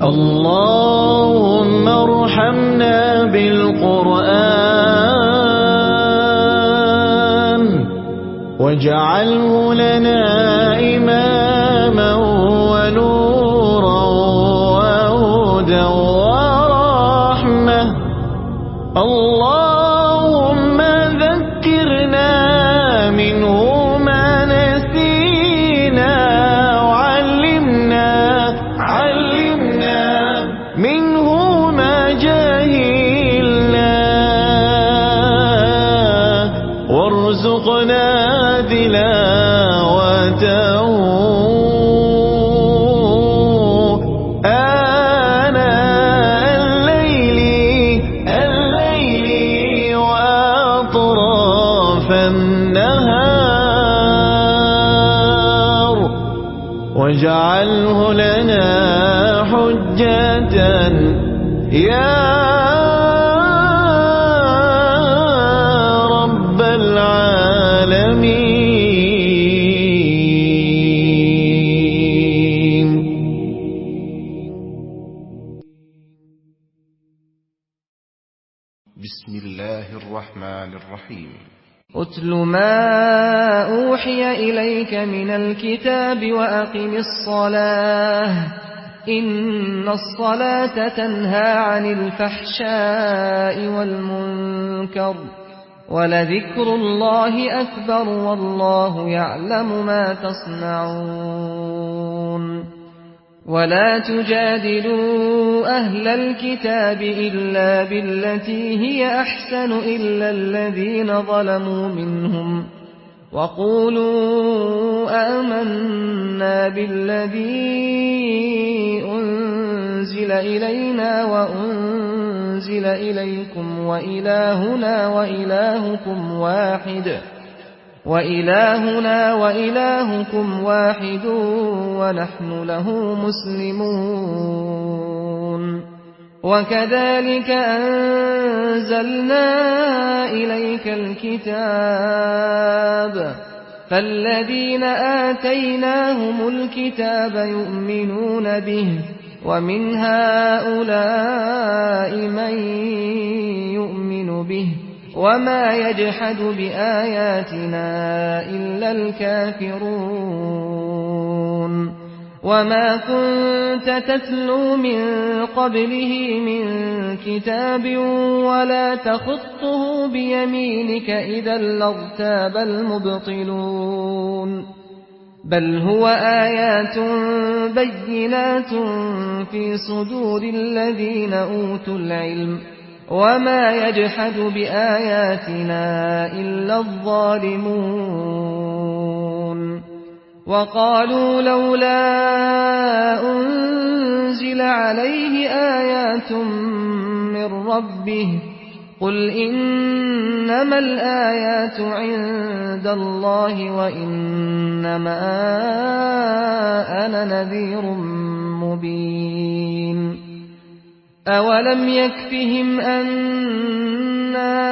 اللهم ارحمنا بالقرآن واجعله لنا إماما ونورا وهدى ورحمة. اللهم ذكرنا منه ما نسينا وعلمنا منه ما جهلنا وارزقنا تلاوته آناء الليل وأطراف النهار واجعله لنا حجة يا رب العالمين. بسم الله الرحمن الرحيم. أتل ما أوحي إليك من الكتاب وأقم الصلاة إن الصلاة تنهى عن الفحشاء والمنكر ولذكر الله أكبر والله يعلم ما تصنعون. ولا تجادلوا أهل الكتاب إلا بالتي هي أحسن إلا الذين ظلموا منهم وقولوا آمنا بالذي أنزل إلينا وأنزل إليكم وإلهنا وإلهكم واحد ونحن له مسلمون. وكذلك أنزلنا إليك الكتاب فالذين آتيناهم الكتاب يؤمنون به ومن هؤلاء من يؤمن به وما يجحد بآياتنا إلا الكافرون. وما كنت تتلو من قبله من كتاب ولا تخطه بيمينك إذا لارتاب المبطلون. بل هو آيات بينات في صدور الذين أوتوا العلم وما يجحد بآياتنا إلا الظالمون. وقالوا لولا أنزل عليه آيات من ربه قل إنما الآيات عند الله وإنما أنا نذير مبين. أولم يكفهم أنا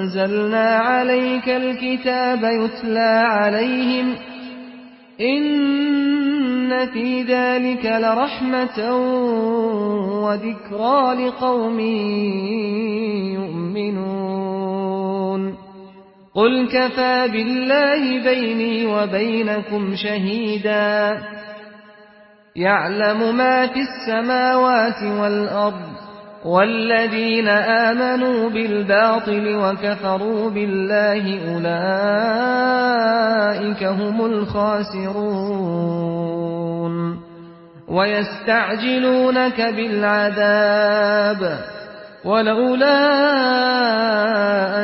أنزلنا عليك الكتاب يتلى عليهم إن في ذلك لرحمة وذكرى لقوم يؤمنون. قل كفى بالله بيني وبينكم شهيدا يعلم ما في السماوات والأرض والذين آمنوا بالباطل وكفروا بالله أولئك هم الخاسرون. ويستعجلونك بالعذاب ولولا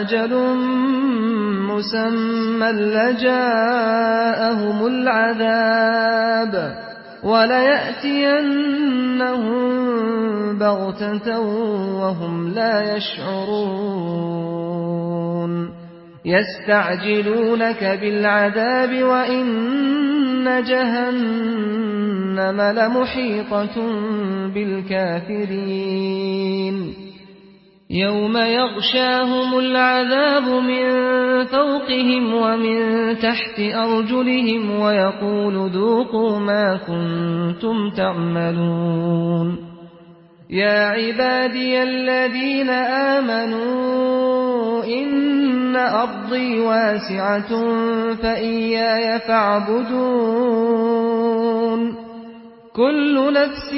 أجل مسمى لجاءهم العذاب وليأتينهم بغتة وهم لا يشعرون. يستعجلونك بالعذاب وإن جهنم لمحيطة بالكافرين. يوم يغشاهم العذاب من فوقهم ومن تحت أرجلهم ويقول ذوقوا ما كنتم تعملون يا عبادي الذين آمنوا إن أرضي واسعة فإياي فاعبدون كل نفس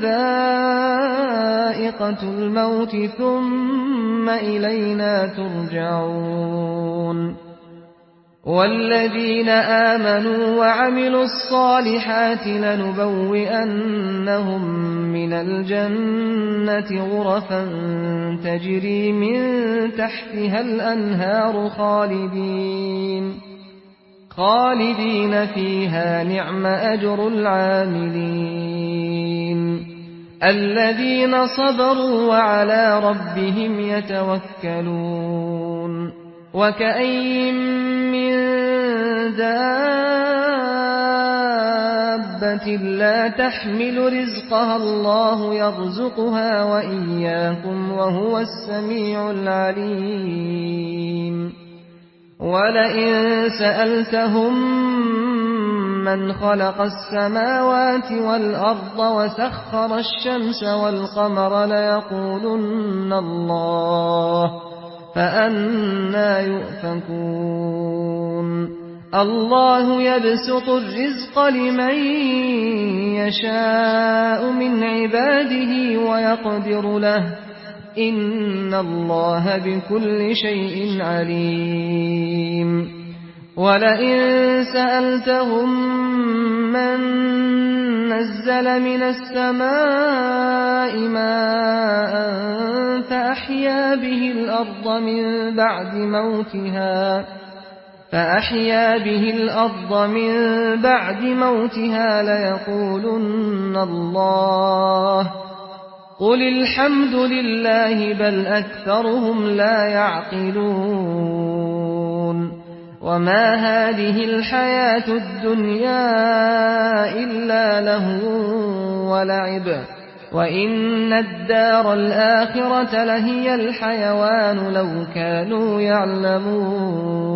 ذائقة الموت ثم إلينا ترجعون والذين آمنوا وعملوا الصالحات لنبوئنهم من الجنة غرفا تجري من تحتها الأنهار خالدين فيها نعم أجر العاملين الذين صبروا وعلى ربهم يتوكلون وكأين من دابة لا تحمل رزقها الله يرزقها وإياكم وهو السميع العليم ولئن سألتهم من خلق السماوات والأرض وسخر الشمس والقمر ليقولن الله فأنى يؤفكون الله يبسط الرزق لمن يشاء من عباده ويقدر له إن الله بكل شيء عليم ولئن سألتهم من نزل من السماء ماء فأحيا به الأرض من بعد موتها ليقولن الله قل الحمد لله بل أكثرهم لا يعقلون وما هذه الحياة الدنيا إلا لهو ولعب وإن الدار الآخرة لهي الحيوان لو كانوا يعلمون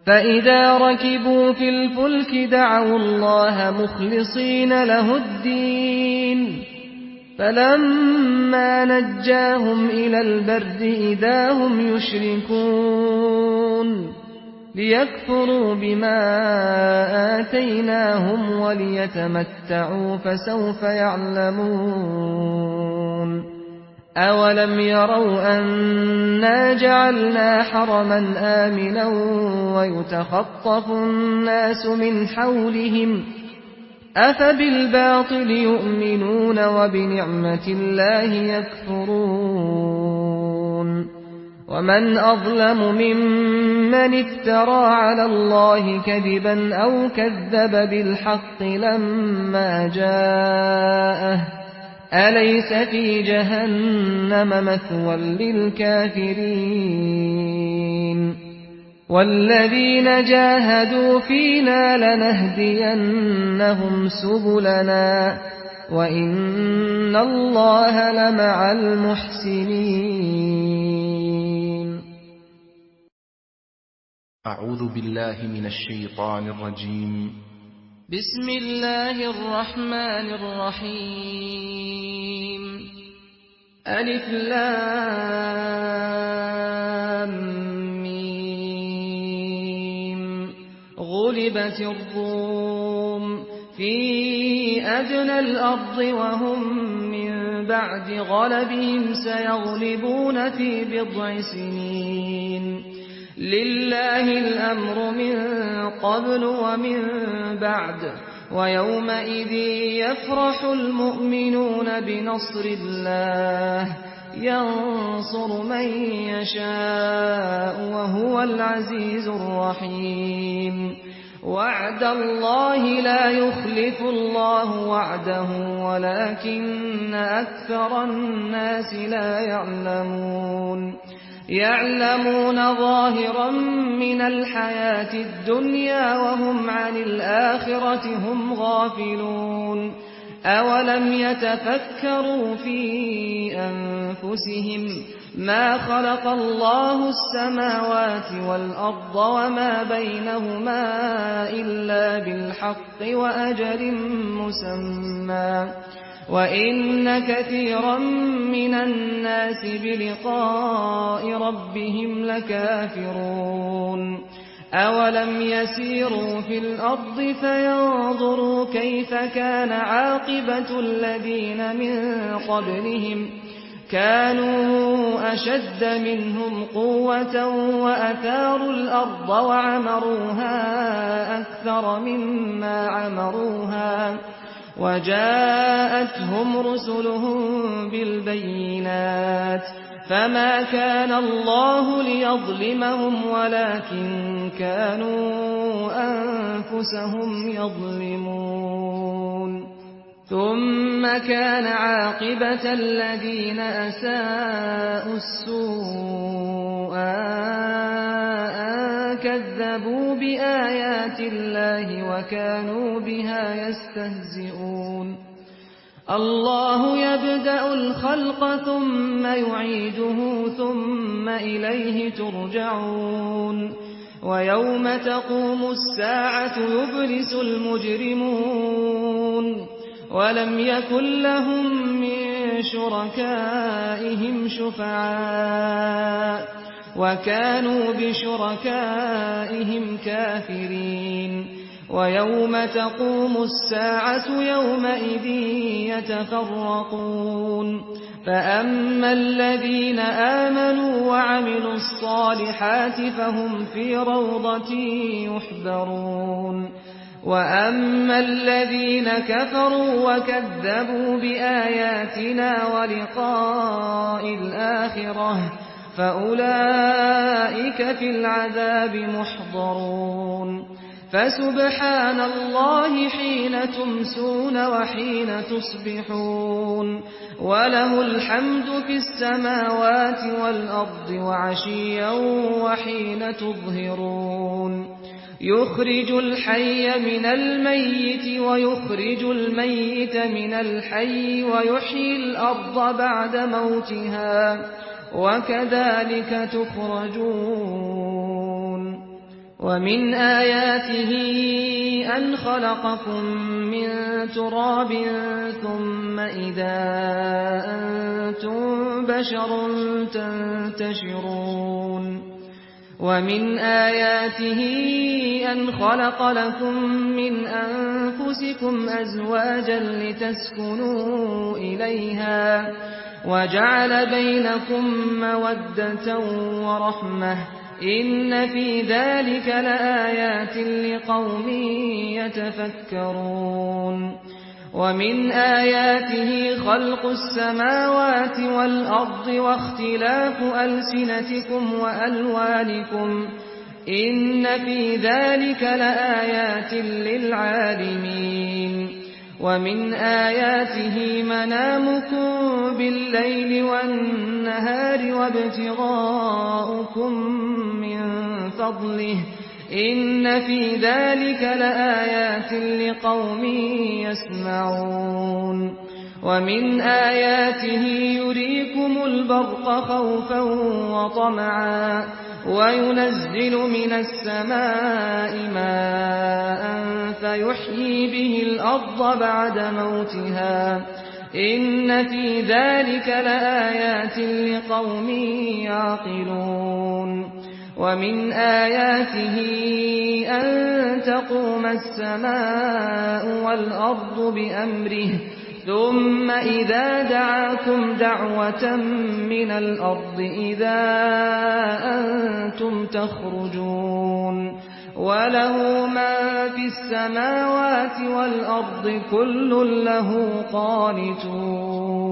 فإذا ركبوا في الفلك دعوا الله مخلصين له الدين فلما نجاهم إلى البر إذا هم يشركون ليكفروا بما آتيناهم وليتمتعوا فسوف يعلمون أولم يروا أنا جعلنا حرما آمنا ويتخطف الناس من حولهم أفبالباطل يؤمنون وبنعمة الله يكفرون ومن أظلم ممن افترى على الله كذبا أو كذب بالحق لما جاءه أليس في جهنم مثوى للكافرين والذين جاهدوا فينا لنهدينهم سبلنا وإن الله لمع المحسنين أعوذ بالله من الشيطان الرجيم بسم الله الرحمن الرحيم ألف لام ميم غلبت الروم في أدنى الأرض وهم من بعد غلبهم سيغلبون في بضع سنين لله الأمر من قبل ومن بعد ويومئذ يفرح المؤمنون بنصر الله ينصر من يشاء وهو العزيز الرحيم وعد الله لا يخلف الله وعده ولكن أكثر الناس لا يعلمون ظاهرا من الحياة الدنيا وهم عن الآخرة هم غافلون أولم يتفكروا في أنفسهم ما خلق الله السماوات والأرض وما بينهما إلا بالحق وأجل مسمى وإن كثيرا من الناس بلقاء ربهم لكافرون أولم يسيروا في الأرض فينظروا كيف كان عاقبة الذين من قبلهم كانوا أشد منهم قوة وأثاروا الأرض وعمروها أكثر مما عمروها وجاءتهم رسلهم بالبينات فما كان الله ليظلمهم ولكن كانوا أنفسهم يظلمون ثم كان عاقبة الذين أساءوا السوء أن كذبوا بآيات الله وكانوا بها يستهزئون الله يبدأ الخلق ثم يعيده ثم إليه ترجعون ويوم تقوم الساعة يبلس المجرمون ولم يكن لهم من شركائهم شفعاء وكانوا بشركائهم كافرين ويوم تقوم الساعة يومئذ يتفرقون فأما الذين آمنوا وعملوا الصالحات فهم في روضة يحبرون وأما الذين كفروا وكذبوا بآياتنا ولقاء الآخرة فأولئك في العذاب محضرون فسبحان الله حين تمسون وحين تصبحون وله الحمد في السماوات والأرض وعشيا وحين تظهرون يخرج الحي من الميت ويخرج الميت من الحي ويحيي الأرض بعد موتها وكذلك تخرجون ومن آياته أن خلقكم من تراب ثم إذا أنتم بشر تنتشرون ومن آياته أن خلق لكم من أنفسكم أزواجا لتسكنوا إليها وجعل بينكم مودة ورحمة إن في ذلك لآيات لقوم يتفكرون ومن آياته خلق السماوات والأرض واختلاف ألسنتكم وألوانكم إن في ذلك لآيات للعالمين ومن آياته منامكم بالليل والنهار وابتغاؤكم من فضله إن في ذلك لآيات لقوم يسمعون ومن آياته يريكم البرق خوفا وطمعا وينزل من السماء ماء فيحيي به الأرض بعد موتها إن في ذلك لآيات لقوم يعقلون ومن آياته أن تقوم السماء والأرض بأمره ثم إذا دعاكم دعوة من الأرض إذا أنتم تخرجون وله ما في السماوات والأرض كل له قانتون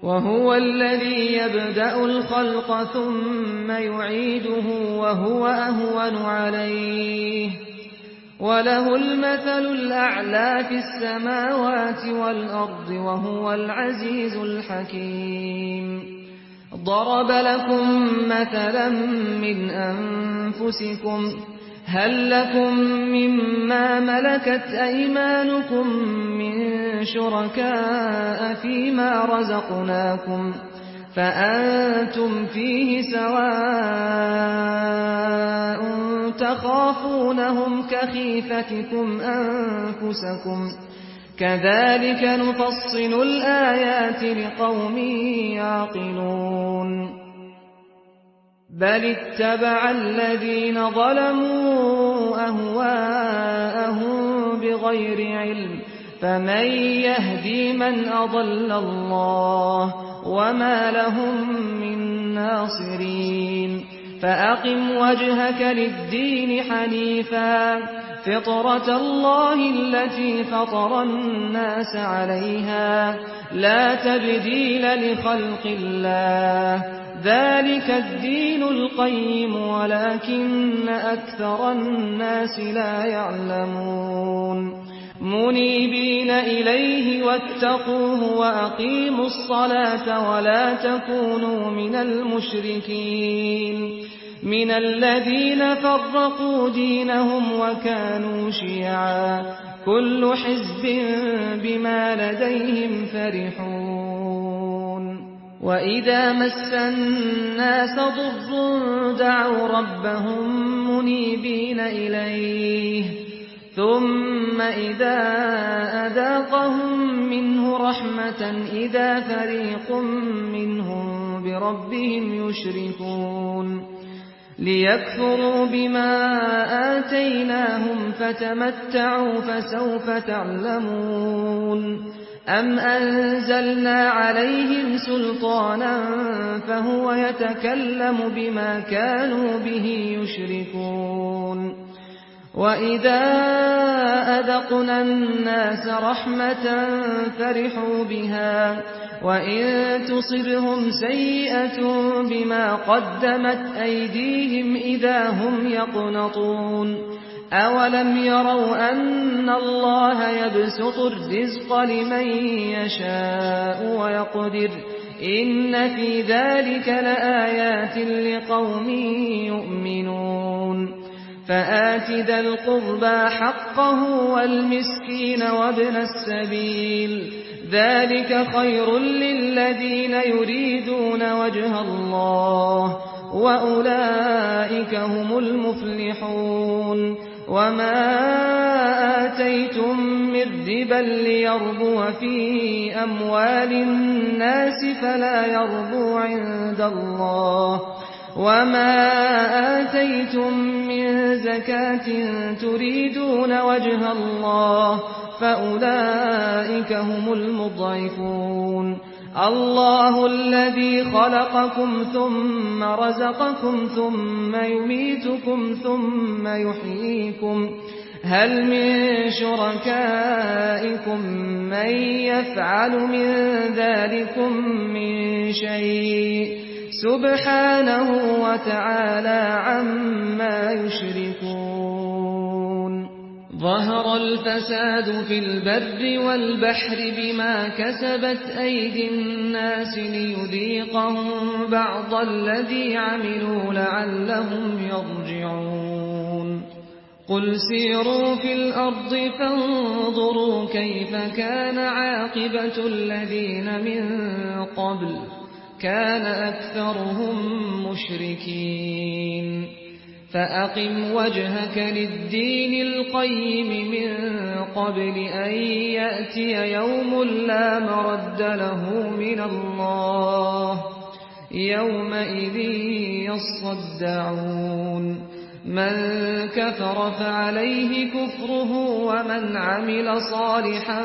وهو الذي يبدأ الخلق ثم يعيده وهو أهون عليه وله المثل الأعلى في السماوات والأرض وهو العزيز الحكيم ضرب لكم مثلا من أنفسكم هل لكم مما ملكت أيمانكم من شركاء فيما رزقناكم فأنتم فيه سواء تخافونهم كخيفتكم أنفسكم كذلك نفصل الآيات لقوم يعقلون بل اتبع الذين ظلموا أهواءهم بغير علم فمن يهدي من أضل الله وما لهم من ناصرين فأقم وجهك للدين حنيفا فطرة الله التي فطر الناس عليها لا تبديل لخلق الله ذلك الدين القيم ولكن أكثر الناس لا يعلمون منيبين إليه واتقوه وأقيموا الصلاة ولا تكونوا من المشركين من الذين فرقوا دينهم وكانوا شيعا كل حزب بما لديهم فرحون وإذا مس الناس ضر دعوا ربهم منيبين إليه ثم إذا أذاقهم منه رحمة إذا فريق منهم بربهم يشركون ليكفروا بما آتيناهم فتمتعوا فسوف تعلمون أم أنزلنا عليهم سلطانا فهو يتكلم بما كانوا به يشركون وإذا أذقنا الناس رحمة فرحوا بها وإن تصبهم سيئة بما قدمت أيديهم إذا هم يقنطون أولم يروا أن الله يبسط الرزق لمن يشاء ويقدر إن في ذلك لآيات لقوم يؤمنون فآت ذا القربى حقه والمسكين وابن السبيل ذلك خير للذين يريدون وجه الله وأولئك هم المفلحون وما آتيتم من ربا ليربو في أموال الناس فلا يربو عند الله وما آتيتم من زكاة تريدون وجه الله فأولئك هم المضعفون الله الذي خلقكم ثم رزقكم ثم يميتكم ثم يحييكم هل من شركائكم من يفعل من ذلكم من شيء سبحانه وتعالى عما يشركون ظهر الفساد في البر والبحر بما كسبت أيدي الناس ليذيقهم بعض الذي عملوا لعلهم يرجعون قل سيروا في الأرض فانظروا كيف كان عاقبة الذين من قبل كان أكثرهم مشركين فأقم وجهك للدين القيم من قبل أن يأتي يوم لا مرد له من الله يومئذ يصدعون من كفر فعليه كفره ومن عمل صالحا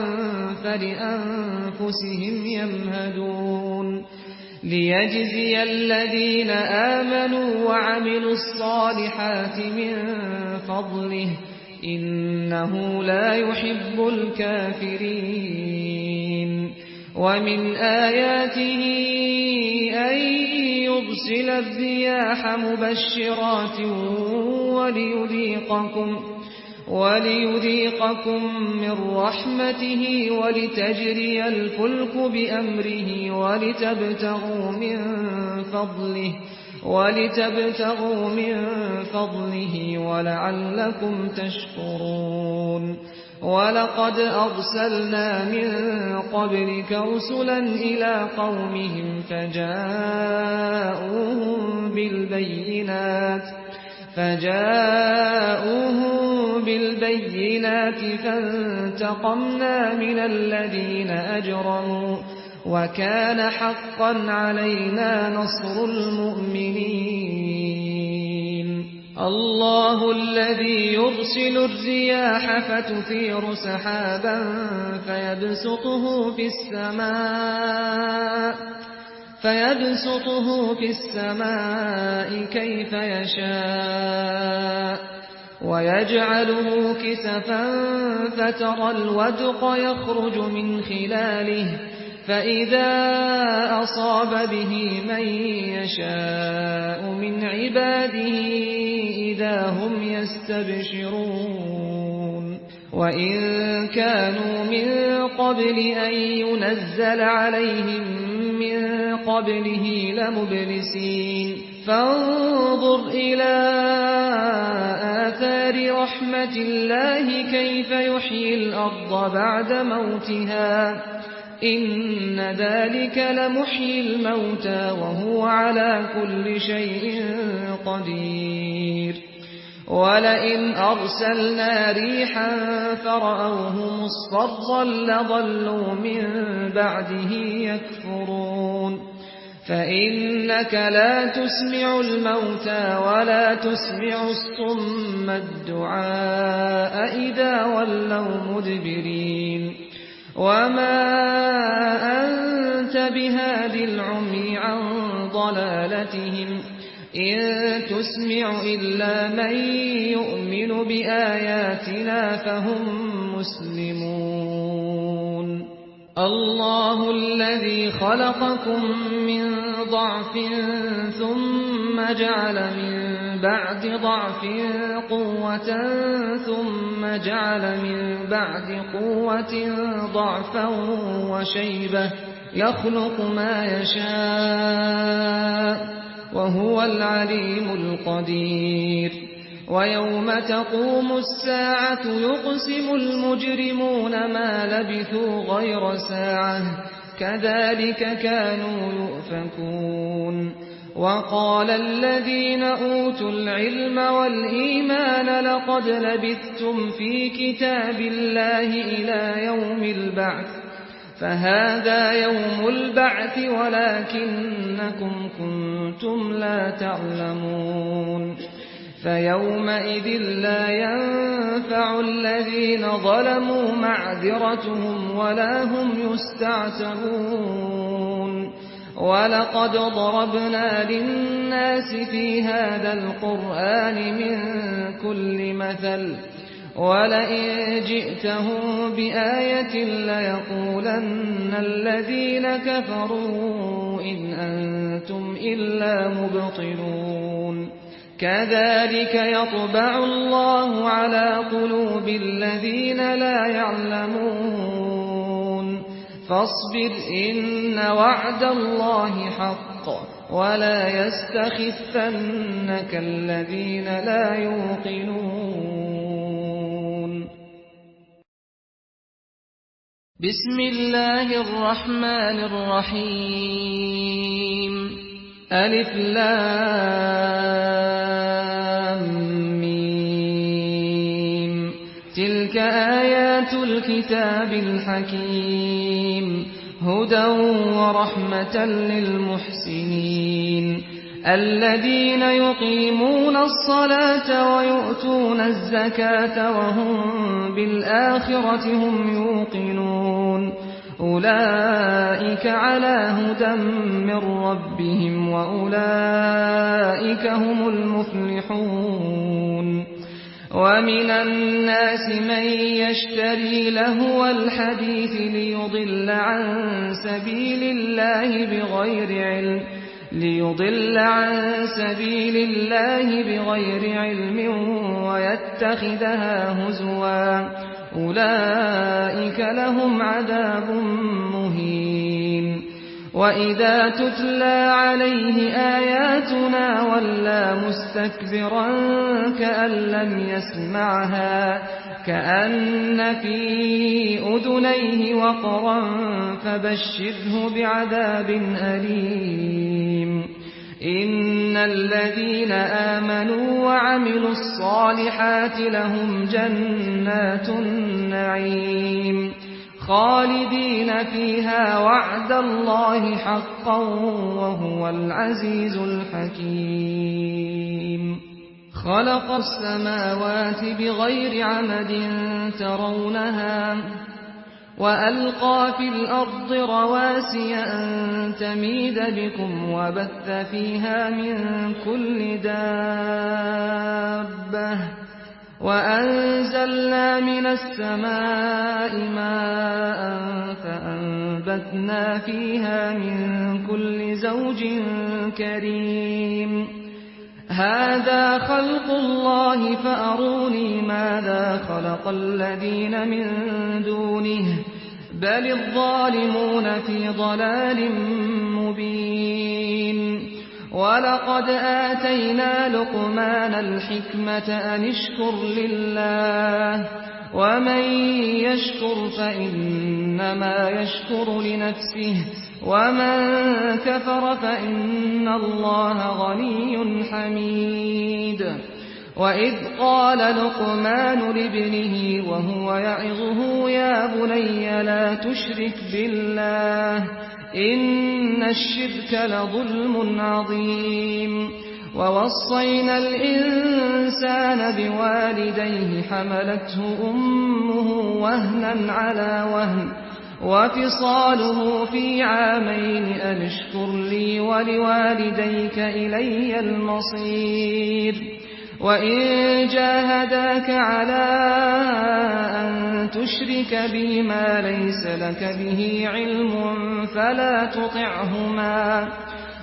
فلأنفسهم يمهدون ليجزي الذين آمنوا وعملوا الصالحات من فضله إنه لا يحب الكافرين ومن آياته أن يرسل الرياح مبشرات وليذيقكم من رحمته ولتجري الفلك بأمره ولتبتغوا من فضله ولعلكم تشكرون وَلَقَدْ أَرْسَلْنَا مِن قَبْلِكَ رُسُلًا إِلَىٰ قَوْمِهِمْ فَجَاءُوهُم بِالْبَيِّنَاتِ فَانتَقَمْنَا مِنَ الَّذِينَ أَجْرَمُوا وَكَانَ حَقًّا عَلَيْنَا نَصْرُ الْمُؤْمِنِينَ اللَّهُ الَّذِي يُرْسِلُ الرِّيَاحَ فَتُثِيرُ سَحَابًا فيبسطه في السماء كيف يشاء ويجعله كسفا فترى الودق يخرج من خلاله فإذا أصاب به من يشاء من عباده إذا هم يستبشرون وإن كانوا من قبل أن ينزل عليهم من قبله لمبلسين فانظر إلى آثار رحمة الله كيف يحيي الأرض بعد موتها إن ذلك لمحيي الموتى وهو على كل شيء قدير ولئن أرسلنا ريحا فرأوه مصفرا لظلوا من بعده يكفرون فإنك لا تسمع الموتى ولا تسمع الصم الدعاء إذا ولوا مدبرين وما أنت بهاد العمي عن ضلالتهم إن تسمع إلا من يؤمن بآياتنا فهم مسلمون الله الذي خلقكم من ضعف ثم جعل من بعد ضعف قوة ثم جعل من بعد قوة ضعفا وشيبة يخلق ما يشاء وهو العليم القدير ويوم تقوم الساعة يقسم المجرمون ما لبثوا غير ساعة كذلك كانوا يؤفكون وقال الذين أوتوا العلم والإيمان لقد لبثتم في كتاب الله إلى يوم البعث فهذا يوم البعث ولكنكم كنتم لا تعلمون فيومئذ لا ينفع الذين ظلموا معذرتهم ولا هم يستعتبون ولقد ضربنا للناس في هذا القرآن من كل مثل ولئن جئتهم بآية ليقولن الذين كفروا إن أنتم إلا مبطلون كذلك يطبع الله على قلوب الذين لا يعلمون فاصبر إن وعد الله حق ولا يستخفنك الذين لا يوقنون بسم الله الرحمن الرحيم ألف لام ميم تلك آيات الكتاب الحكيم هدى ورحمة للمحسنين الذين يقيمون الصلاة ويؤتون الزكاة وهم بالآخرة هم يوقنون أولئك على هدى من ربهم وأولئك هم المفلحون ومن الناس من يشتري لهو الحديث ليضل عن سبيل الله بغير علم ويتخذها هزوا أولئك لهم عذاب مهين وإذا تتلى عليه آياتنا ولى مستكبرا كأن لم يسمعها كأن في أذنيه وقرا فبشره بعذاب أليم إن الذين آمنوا وعملوا الصالحات لهم جنات النعيم خالدين فيها وعد الله حقا وهو العزيز الحكيم خلق السماوات بغير عمد ترونها وألقى في الأرض رواسي أن تميد بكم وبث فيها من كل دابة وأنزلنا من السماء ماء فأنبتنا فيها من كل زوج كريم هذا خلق الله فأروني ماذا خلق الذين من دونه بل الظالمون في ضلال مبين ولقد آتينا لقمان الحكمة أن اشكر لله ومن يشكر فإنما يشكر لنفسه ومن كفر فإن الله غني حميد وإذ قال لقمان لابنه وهو يعظه يا بني لا تشرك بالله إن الشرك لظلم عظيم ووصينا الإنسان بوالديه حملته أمه وهنا على وهن وفصاله في عامين أن اشكر لي ولوالديك إلي المصير وإن جاهداك على أن تشرك بي ما ليس لك به علم فلا تطعهما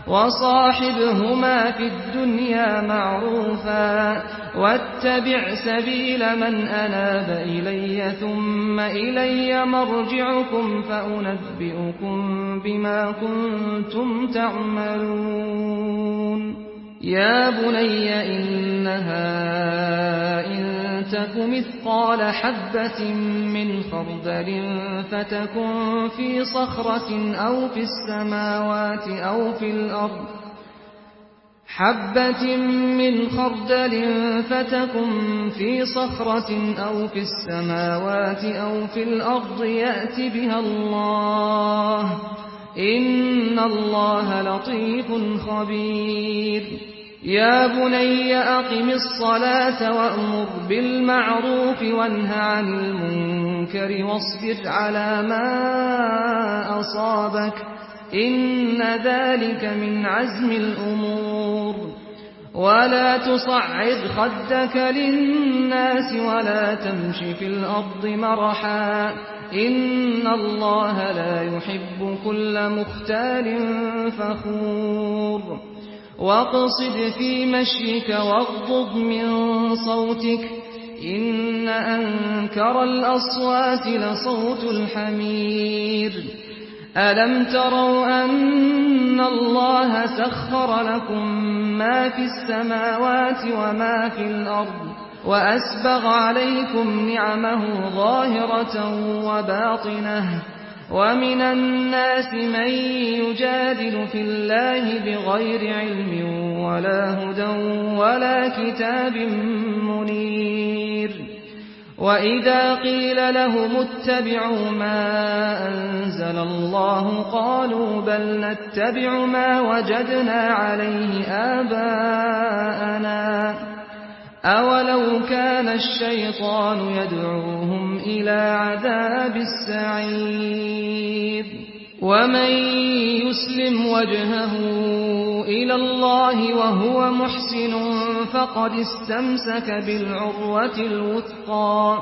وصاحبهما في الدنيا معروفا واتبع سبيل من أناب إلي ثم إلي مرجعكم فأنبئكم بما كنتم تعملون يا بني إنها إن تك مثقال حبة من خردل فتكن في صخرة أو في السماوات أو في الأرض حبة من خردل فتكن في صخرة أو في السماوات أو في الأرض يأت بها الله إن الله لطيف خبير يا بني أقم الصلاة وأمر بالمعروف وانه عن المنكر واصبر على ما أصابك إن ذلك من عزم الأمور ولا تصعد خدك للناس ولا تمش في الأرض مرحا إن الله لا يحب كل مختال فخور واقصد في مشيك واغضض من صوتك إن أنكر الأصوات لصوت الحمير ألم تروا أن الله سخر لكم ما في السماوات وما في الأرض وأسبغ عليكم نعمه ظاهرة وباطنة ومن الناس من يجادل في الله بغير علم ولا هدى ولا كتاب منير وإذا قيل لهم اتبعوا ما أنزل الله قالوا بل نتبع ما وجدنا عليه آباءنا أولو كان الشيطان يدعوهم إلى عذاب السعير ومن يسلم وجهه إلى الله وهو محسن فقد استمسك بالعروة الوثقى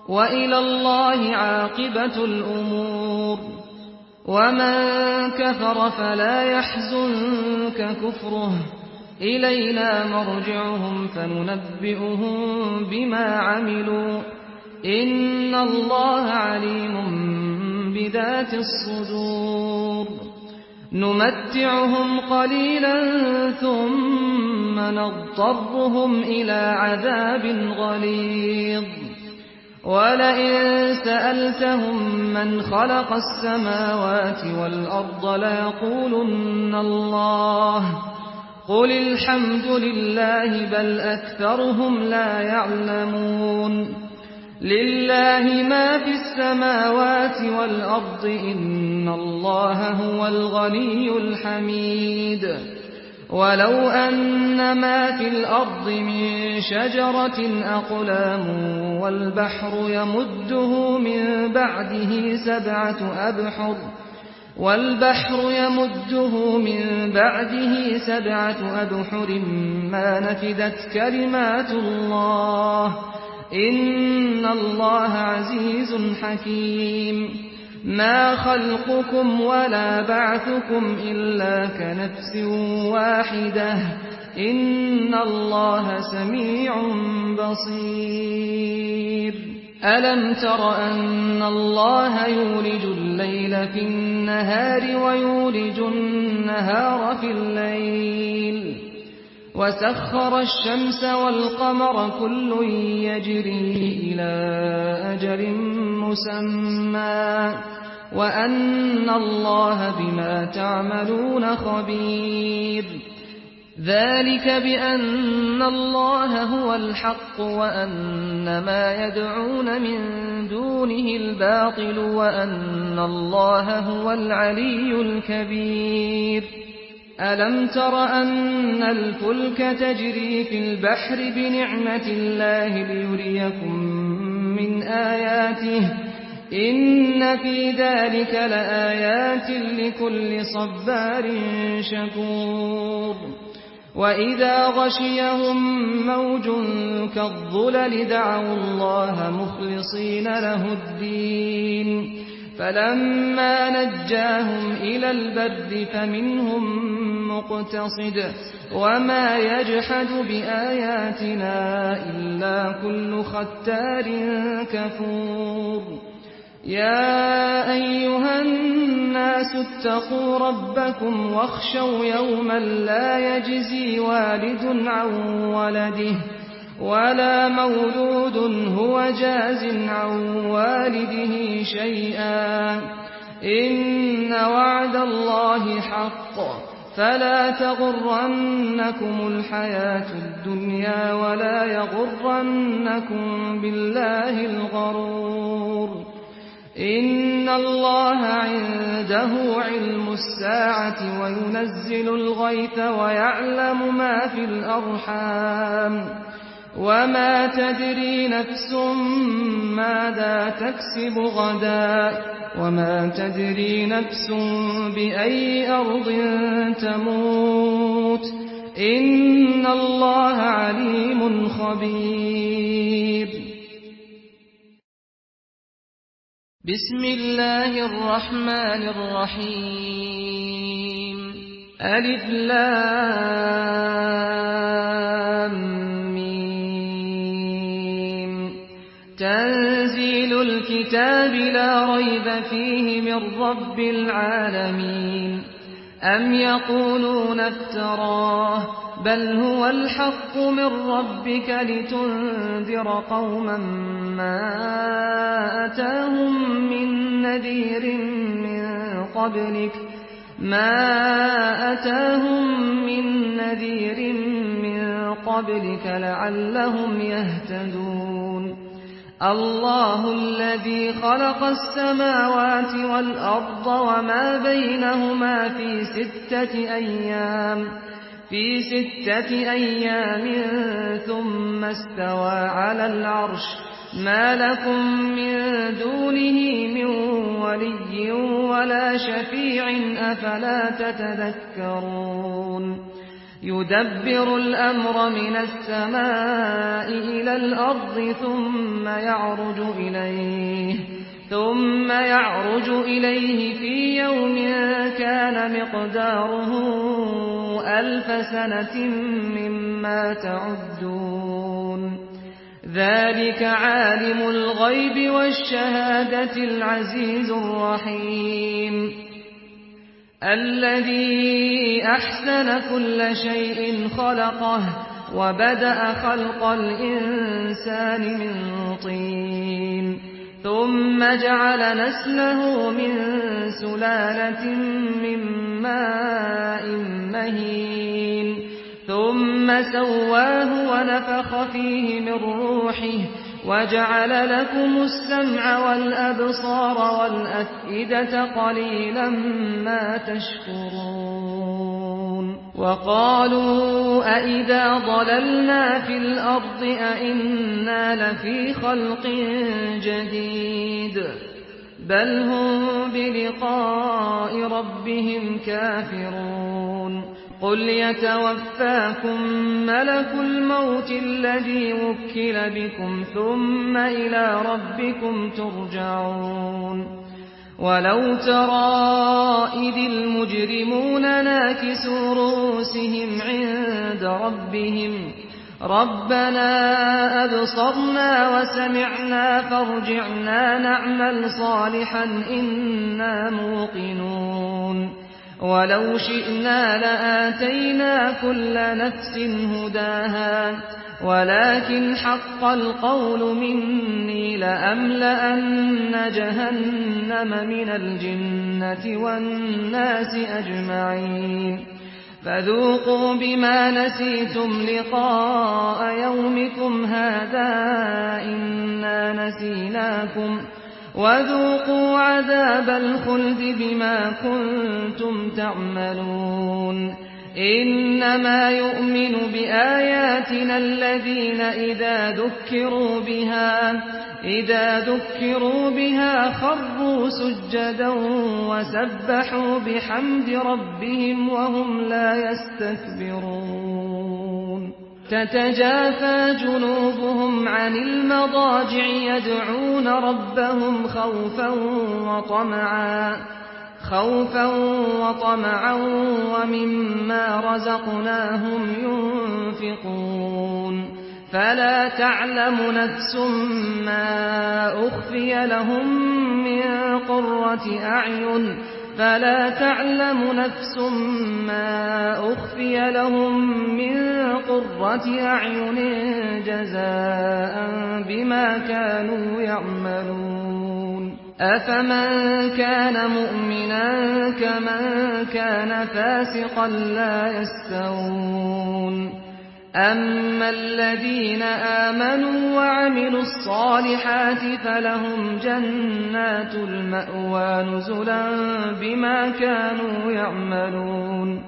وإلى الله عاقبة الأمور ومن كفر فلا يحزنك كفره إلينا مرجعهم فننبئهم بما عملوا إن الله عليم بذات الصدور نمتعهم قليلا ثم نضطرهم إلى عذاب غليظ ولئن سألتهم من خلق السماوات والأرض ليقولن الله قل الحمد لله بل أكثرهم لا يعلمون لله ما في السماوات والأرض إن الله هو الغني الحميد ولو أن ما في الأرض من شجرة أقلام والبحر يمده من بعده سبعة أبحر ما نفدت كلمات الله إن الله عزيز حكيم ما خلقكم ولا بعثكم إلا كنفس واحدة إن الله سميع بصير ألم تر أن الله يولج الليل في النهار ويولج النهار في الليل وسخر الشمس والقمر كل يجري إلى أجل مسمى وأن الله بما تعملون خبير ذلك بأن الله هو الحق وأن ما يدعون من دونه الباطل وأن الله هو العلي الكبير ألم تر أن الفلك تجري في البحر بنعمة الله ليريكم من آياته إن في ذلك لآيات لكل صبار شكور وإذا غشيهم موج كالظلل دعوا الله مخلصين له الدين فلما نجاهم إلى البر فمنهم مقتصد وما يجحد بآياتنا إلا كل ختار كفور يا أيها الناس اتقوا ربكم واخشوا يوما لا يجزي والد عن ولده ولا مولود هو جاز عن والده شيئا إن وعد الله حق فلا تغرنكم الحياة الدنيا ولا يغرنكم بالله الغرور إن الله عنده علم الساعة وينزل الغيث ويعلم ما في الأرحام وما تدري نفس ماذا تكسب غدا وما تدري نفس بأي أرض تموت إن الله عليم خبير بسم الله الرحمن الرحيم ألف لام ميم تنزيل الكتاب لا ريب فيه من رب العالمين أم يقولون افتراه بل هو الحق من ربك لتنذر قوما ما أتاهم من نذير من قبلك لعلهم يهتدون الله الذي خلق السماوات والأرض وما بينهما في ستة أيام ثم استوى على العرش ما لكم من دونه من ولي ولا شفيع أفلا تتذكرون يدبر الأمر من السماء إلى الأرض ثم يعرج إليه في يوم كان مقداره 1000 سنة مما تعدون ذلك عالم الغيب والشهادة العزيز الرحيم الذي أحسن كل شيء خلقه وبدأ خلق الإنسان من طين ثم جعل نسله من سلالة من ماء مهين ثم سواه ونفخ فيه من روحه وجعل لكم السمع والأبصار والأفئدة قليلا ما تشكرون وقالوا أئذا ضللنا في الأرض أئنا لفي خلق جديد بل هم بلقاء ربهم كافرون قل يتوفاكم ملك الموت الذي وكل بكم ثم إلى ربكم ترجعون ولو ترى إذ المجرمون ناكسوا رؤوسهم عند ربهم ربنا أبصرنا وسمعنا فارجعنا نعمل صالحا إنا موقنون ولو شئنا لآتينا كل نفس هداها ولكن حق القول مني لأملأن جهنم من الجنة والناس أجمعين فذوقوا بما نسيتم لقاء يومكم هذا إنا نسيناكم وذوقوا عذاب الخلد بما كنتم تعملون إنما يؤمن بآياتنا الذين إذا ذكروا بها خروا سجدا وسبحوا بحمد ربهم وهم لا يستكبرون تتجافى جنوبهم عن المضاجع يدعون ربهم خوفا وطمعا ومما رزقناهم ينفقون فلا تعلم نفس ما أخفي لهم من قرة أعين جزاء بما كانوا يعملون أفمن كان مؤمنا كمن كان فاسقا لا يستوون أما الذين آمنوا وعملوا الصالحات فلهم جنات المأوى نزلا بما كانوا يعملون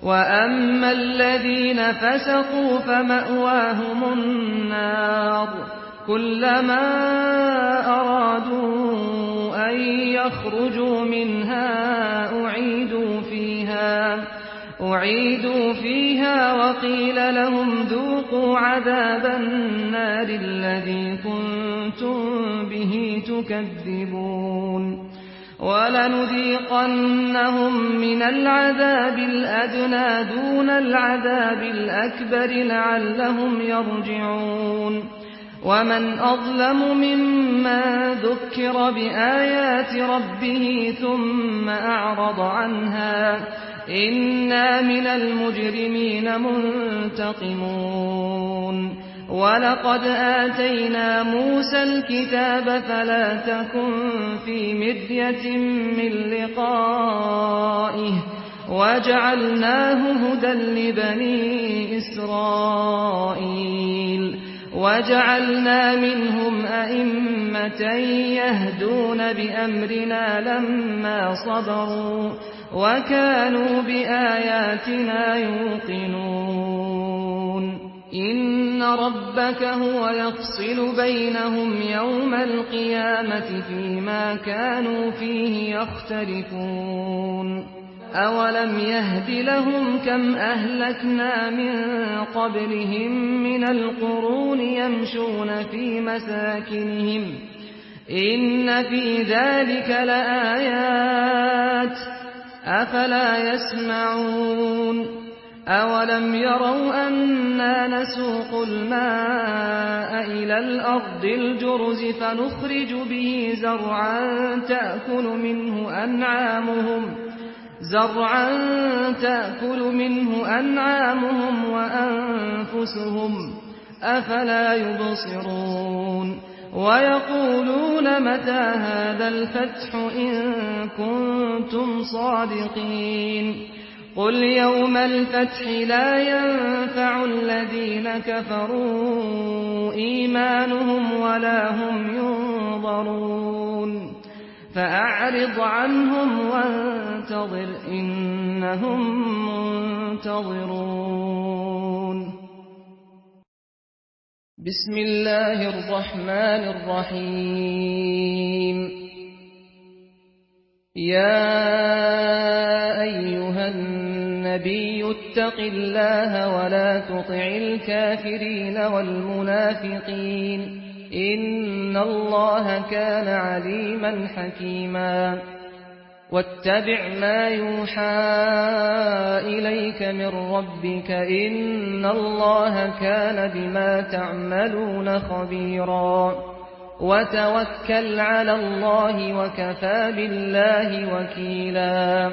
وأما الذين فسقوا فمأواهم النار كلما أرادوا أن يخرجوا منها أعيدوا فيها وقيل لهم ذوقوا عذاب النار الذي كنتم به تكذبون ولنذيقنهم من العذاب الأدنى دون العذاب الأكبر لعلهم يرجعون ومن أظلم ممن ذكر بآيات ربه ثم أعرض عنها إنا من المجرمين منتقمون ولقد آتينا موسى الكتاب فلا تكن في مرية من لقائه وجعلناه هدى لبني إسرائيل وجعلنا منهم أئمة يهدون بأمرنا لما صبروا وكانوا بآياتنا يوقنون إن ربك هو يفصل بينهم يوم القيامة فيما كانوا فيه يختلفون أولم يهد لهم كم أهلكنا من قبلهم من القرون يمشون في مساكنهم إن في ذلك لآيات أفلا يسمعون أولم يروا أنا نسوق الماء إلى الأرض الجرز فنخرج به زرعا تأكل منه أنعامهم زرعا تأكل منه أنعامهم وأنفسهم أفلا يبصرون ويقولون متى هذا الفتح إن كنتم صادقين قل يوم الفتح لا ينفع الذين كفروا إيمانهم ولا هم ينظرون فأعرض عنهم وانتظر إنهم منتظرون بسم الله الرحمن الرحيم يا أيها النبي اتق الله ولا تطع الكافرين والمنافقين إن الله كان عليما حكيما واتبع ما يوحى إليك من ربك إن الله كان بما تعملون خبيرا وتوكل على الله وكفى بالله وكيلا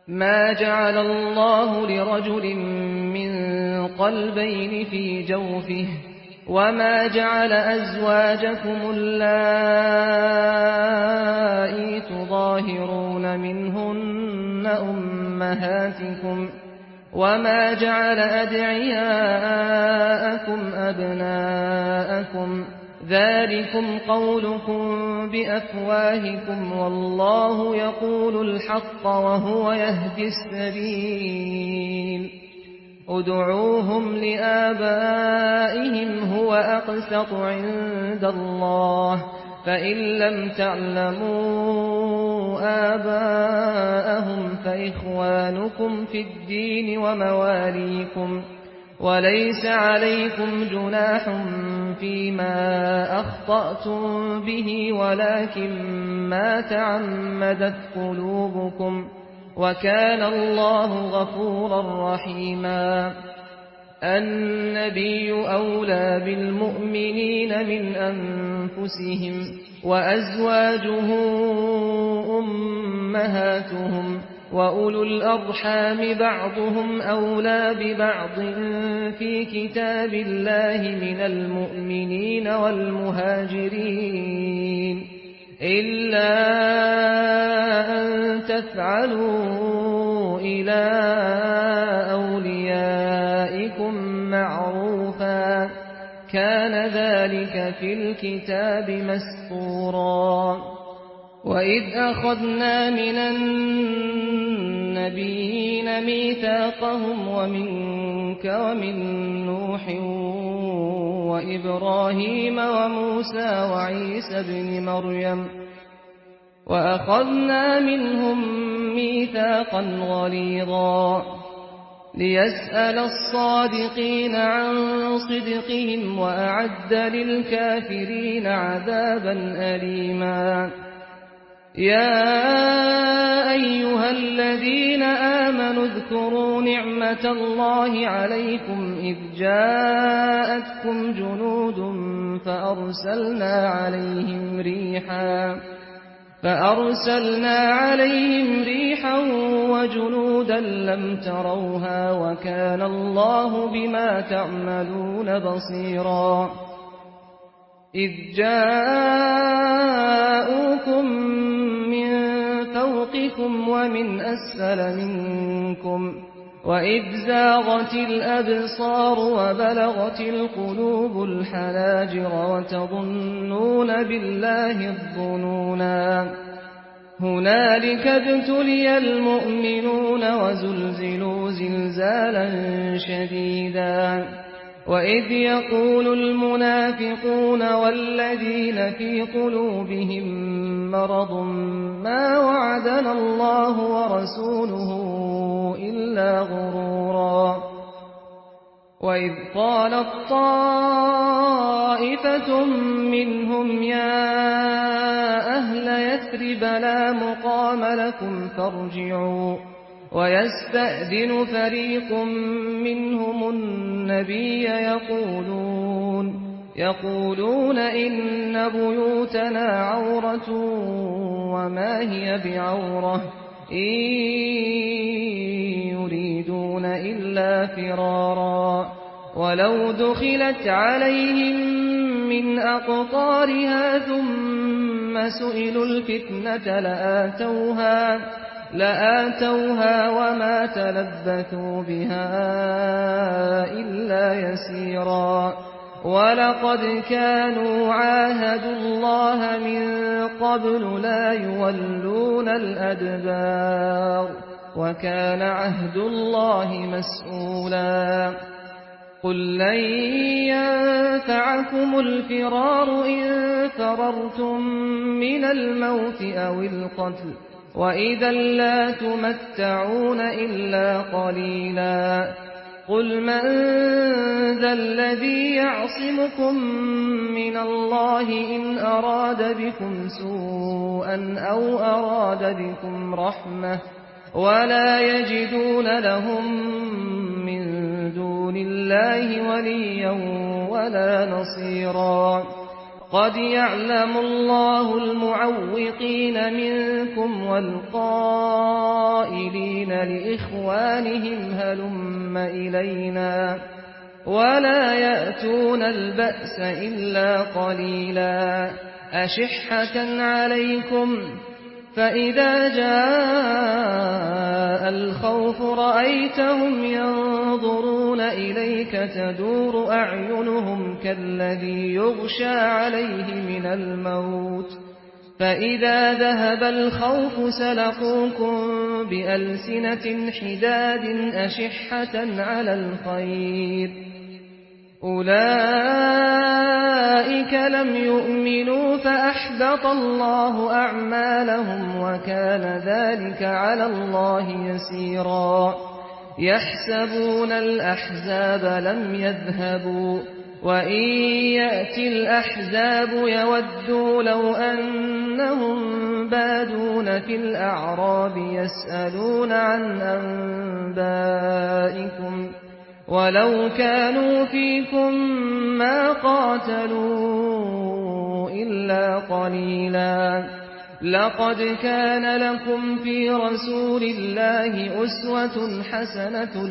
ما جعل الله لرجل من قلبين في جوفه وما جعل أزواجكم اللائي تظاهرون منهن أمهاتكم وما جعل أدعياءكم أبناءكم ذلكم قولكم بأفواهكم والله يقول الحق وهو يهدي السبيل ادعوهم لآبائهم هو أقسط عند الله فإن لم تعلموا آباءهم فإخوانكم في الدين ومواليكم وليس عليكم جناح فيما أخطأتم به ولكن ما تعمدت قلوبكم وكان الله غفورا رحيما النبي أولى بالمؤمنين من أنفسهم وأزواجه أمهاتهم وأولو الأرحام بعضهم أولى ببعض في كتاب الله من المؤمنين والمهاجرين إلا أن تفعلوا إلى أوليائكم معروفا كان ذلك في الكتاب مسطورا وإذ أخذنا من النبيين ميثاقهم ومنك ومن نوح وإبراهيم وموسى وعيسى بن مريم وأخذنا منهم ميثاقا غليظا ليسأل الصادقين عن صدقهم وأعد للكافرين عذابا أليما يا أيها الذين آمنوا اذكروا نعمة الله عليكم إذ جاءتكم جنود فأرسلنا عليهم ريحا وجنودا لم تروها وكان الله بما تعملون بصيرا إذ جاءوكم من فوقكم ومن أسفل منكم وإذ زاغت الأبصار وبلغت القلوب الحناجر وتظنون بالله الظنونا هنالك ابتلي المؤمنون وزلزلوا زلزالا شديدا وإذ يقول المنافقون والذين في قلوبهم مرض ما وعدنا الله ورسوله إلا غرورا وإذ قالت طائفة منهم يا أهل يثرب لا مقام لكم فارجعوا ويستأذن فريق منهم النبي يقولون إن بيوتنا عورة وما هي بعورة إن يريدون إلا فرارا ولو دخلت عليهم من أقطارها ثم سئلوا الفتنة لآتوها وما تلبثوا بها إلا يسيرا ولقد كانوا عاهدوا الله من قبل لا يولون الأدبار وكان عهد الله مسؤولا قل لن ينفعكم الفرار إن فررتم من الموت أو القتل وإذا لا تمتعون إلا قليلا قل من ذا الذي يعصمكم من الله إن أراد بكم سوءا أو أراد بكم رحمة ولا يجدون لهم من دون الله وليا ولا نصيرا قد يعلم الله المعوقين منكم والقائلين لإخوانهم هلم إلينا ولا يأتون البأس إلا قليلا أشحة عليكم فإذا جاء الخوف رأيتهم ينظرون إليك تدور أعينهم كالذي يغشى عليه من الموت فإذا ذهب الخوف سلقوكم بألسنة حداد أشحة على الخير أولئك لم يؤمنوا فأحبط الله أعمالهم وكان ذلك على الله يسيرا يحسبون الأحزاب لم يذهبوا وإن يأتي الأحزاب يودوا لو أنهم بادون في الأعراب يسألون عن أنبائكم ولو كانوا فيكم ما قاتلوا إلا قليلا لقد كان لكم في رسول الله أسوة حسنة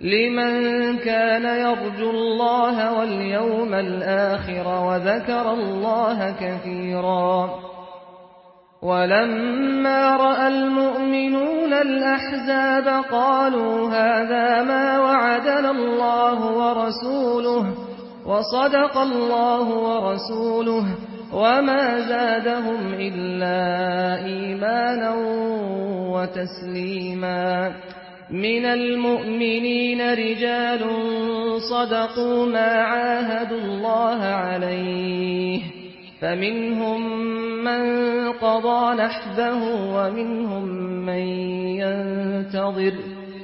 لمن كان يرجو الله واليوم الآخر وذكر الله كثيرا ولما رأى المؤمنون الأحزاب قالوا هذا ما وعدنا الله ورسوله وصدق الله ورسوله وما زادهم إلا إيمانا وتسليما من المؤمنين رجال صدقوا ما عاهدوا الله عليه فمنهم من قضى نحبه ومنهم من ينتظر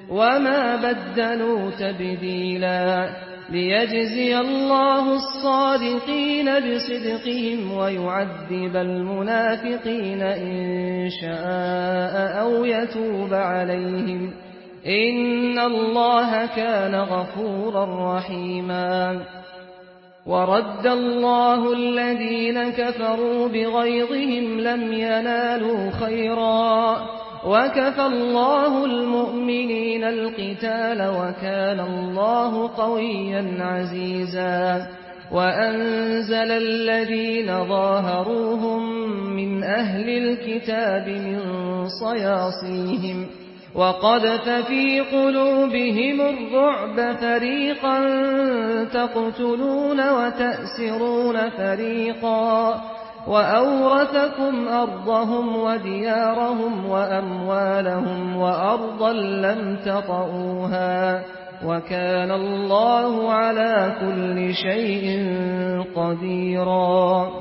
وما بدلوا تبديلا ليجزي الله الصادقين بصدقهم ويعذب المنافقين إن شاء أو يتوب عليهم إن الله كان غفورا رحيما ورد الله الذين كفروا بغيظهم لم ينالوا خيرا وكفى الله المؤمنين القتال وكان الله قويا عزيزا وأنزل الذين ظاهروهم من أهل الكتاب من صياصيهم وقذف في قلوبهم الرعب فريقا تقتلون وتأسرون فريقا وأورثكم أرضهم وديارهم وأموالهم وأرضا لم تطئوها وكان الله على كل شيء قديرا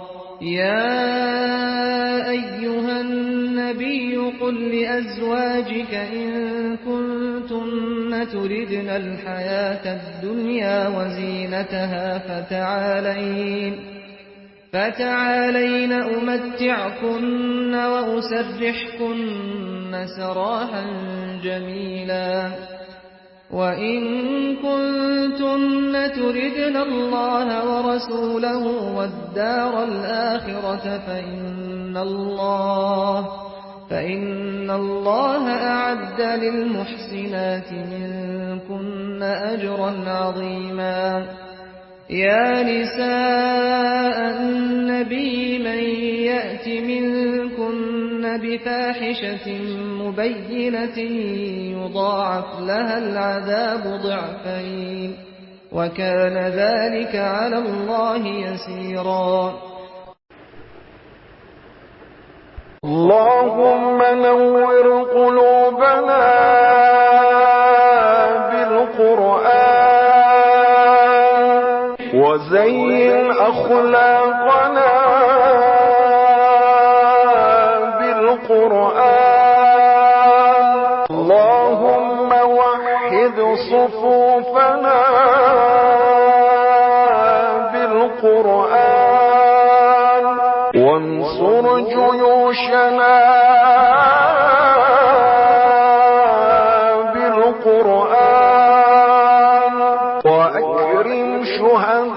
يا أيها النبي قل لأزواجك إن كنتن تردن الحياة الدنيا وزينتها فتعالين أمتعكن وأسرحكن سراحا جميلا وإن كنتن تردن الله فإن الله أعد للمحسنات منكن أجرا عظيما. يا نساء النبي من يأت منكن بفاحشة مبينة يضاعف لها العذاب ضعفين وكان ذلك على الله يسيرا. اللهم نور قلوبنا بالقرآن وزين أخلاقنا بالقرآن. اللهم وحد صفوفنا بالقرآن وانصر جيوشنا بالقرآن وأكرم شهداءنا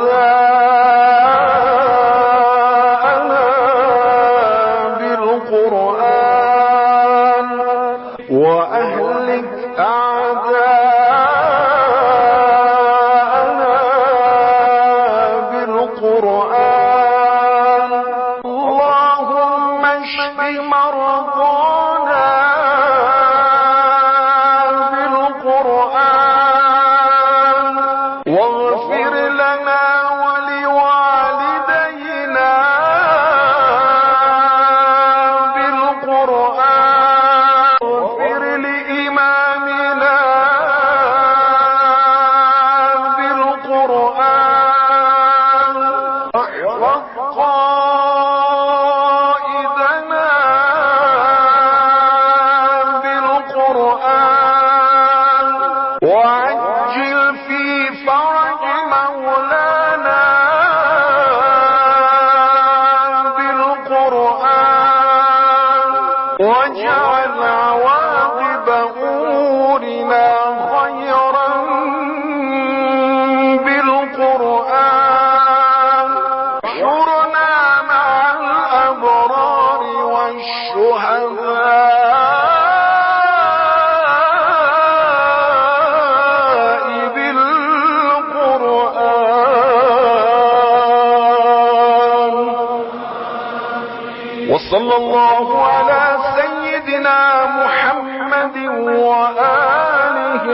بالقرآن وأهلك أعداءنا بالقرآن. اللهم اشف مرضانا بالقرآن واغفر لنا ولوالدينا بالقرآن واغفر لإمامنا بالقرآن واحفظ قائدنا بالقرآن وعجل في فرج مولانا بالقرآن واجعل عواقب أمورنا خيرا بالقرآن. احشرنا مع الأبرار والشهداء بالقرآن. وصلى الله على سيدنا محمد وآله